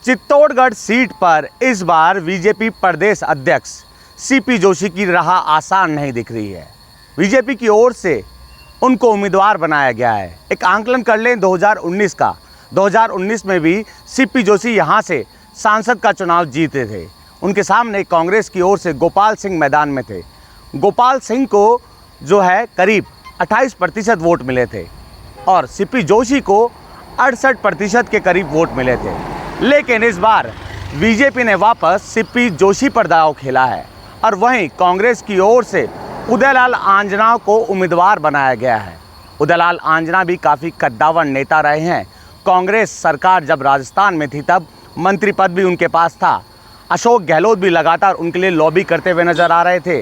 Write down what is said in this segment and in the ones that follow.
Chittorgarh seat पर इस बार BJP प्रदेश अध्यक्ष सीपी जोशी की राह आसान नहीं दिख रही है। बीजेपी की ओर से उनको उम्मीदवार बनाया गया है। एक आंकलन कर लें 2019 का। 2019 में भी सीपी जोशी यहां से सांसद का चुनाव जीते थे। उनके सामने कांग्रेस की ओर से गोपाल सिंह मैदान में थे। गोपाल सिंह को जो है करीब 28% वोट मिले थे और सीपी जोशी को 68% के करीब वोट मिले थे। लेकिन इस बार बीजेपी ने वापस सीपी जोशी पर दांव खेला है और वहीं कांग्रेस की ओर से उदयलाल आंजना को उम्मीदवार बनाया गया है। उदयलाल आंजना भी काफ़ी कद्दावर नेता रहे हैं। कांग्रेस सरकार जब राजस्थान में थी तब मंत्री पद भी उनके पास था। अशोक गहलोत भी लगातार उनके लिए लॉबी करते हुए नजर आ रहे थे।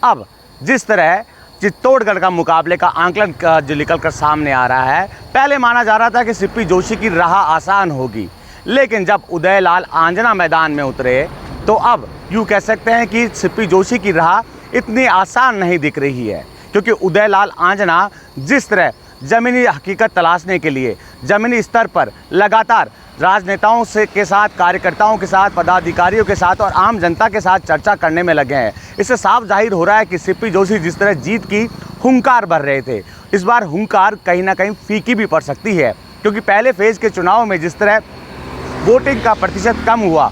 अब जिस तरह चित्तौड़गढ़ का मुकाबले का आंकलन जो निकल कर सामने आ रहा है, पहले माना जा रहा था कि सीपी जोशी की राह आसान होगी, लेकिन जब उदयलाल आंजना मैदान में उतरे तो अब यूँ कह सकते हैं कि सीपी जोशी की राह इतनी आसान नहीं दिख रही है, क्योंकि उदयलाल आंजना जिस तरह ज़मीनी हकीकत तलाशने के लिए ज़मीनी स्तर पर लगातार राजनेताओं के साथ, कार्यकर्ताओं के साथ, पदाधिकारियों के साथ और आम जनता के साथ चर्चा करने में लगे हैं, इससे साफ जाहिर हो रहा है कि सीपी जोशी जिस तरह जीत की हुंकार भर रहे थे, इस बार हुंकार कहीं ना कहीं फीकी भी पड़ सकती है। क्योंकि पहले फेज़ के चुनाव में जिस तरह वोटिंग का प्रतिशत कम हुआ,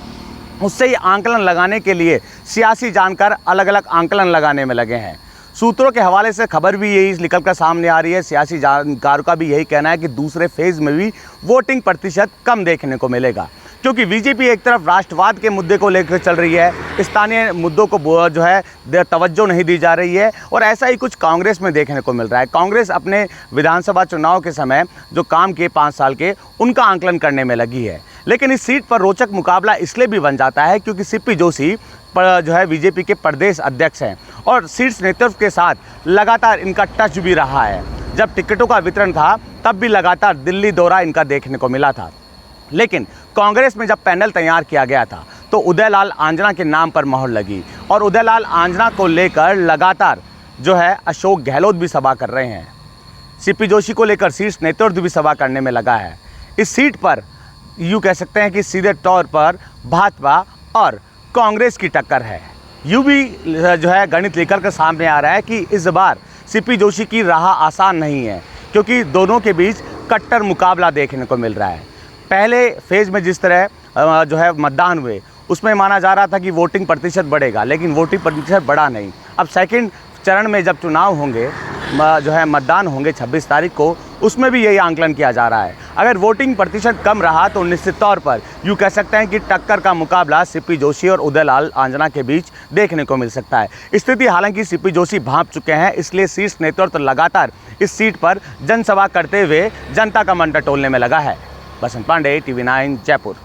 उससे ही आंकलन लगाने के लिए सियासी जानकार अलग अलग आंकलन लगाने में लगे हैं। सूत्रों के हवाले से खबर भी यही निकल कर सामने आ रही है। सियासी जानकारों का भी यही कहना है कि दूसरे फेज़ में भी वोटिंग प्रतिशत कम देखने को मिलेगा, क्योंकि बीजेपी एक तरफ राष्ट्रवाद के मुद्दे को लेकर चल रही है, स्थानीय मुद्दों को जो है तवज्जो नहीं दी जा रही है, और ऐसा ही कुछ कांग्रेस में देखने को मिल रहा है। कांग्रेस अपने विधानसभा चुनाव के समय जो काम किए 5 साल के, उनका आंकलन करने में लगी है। लेकिन इस सीट पर रोचक मुकाबला इसलिए भी बन जाता है क्योंकि सीपी जोशी जो है बीजेपी के प्रदेश अध्यक्ष हैं और शीर्ष नेतृत्व के साथ लगातार इनका टच भी रहा है। जब टिकटों का वितरण था तब भी लगातार दिल्ली दौरा इनका देखने को मिला था। लेकिन कांग्रेस में जब पैनल तैयार किया गया था तो उदयलाल आंजना के नाम पर मोहर लगी और उदयलाल आंजना को लेकर लगातार जो है अशोक गहलोत भी सभा कर रहे हैं। सीपी जोशी को लेकर शीर्ष नेतृत्व भी सभा करने में लगा है। इस सीट पर यूँ कह सकते हैं कि सीधे तौर पर भाजपा और कांग्रेस की टक्कर है। यूँ भी जो है गणित लेकर के सामने आ रहा है कि इस बार सीपी जोशी की राह आसान नहीं है, क्योंकि दोनों के बीच कट्टर मुकाबला देखने को मिल रहा है। पहले फेज़ में जिस तरह जो है मतदान हुए, उसमें माना जा रहा था कि वोटिंग प्रतिशत बढ़ेगा, लेकिन वोटिंग प्रतिशत बढ़ा नहीं। अब सेकंड चरण में जब चुनाव होंगे, जो है मतदान होंगे 26 तारीख को, उसमें भी यही आंकलन किया जा रहा है। अगर वोटिंग प्रतिशत कम रहा तो निश्चित तौर पर यूँ कह सकते हैं कि टक्कर का मुकाबला सीपी जोशी और उदयलाल आंजना के बीच देखने को मिल सकता है। स्थिति हालांकि सीपी जोशी भांप चुके हैं, इसलिए शीर्ष नेतृत्व लगातार इस सीट पर जनसभा करते हुए जनता का मन टटोलने में लगा है। बसंत पांडे, TV9 जयपुर।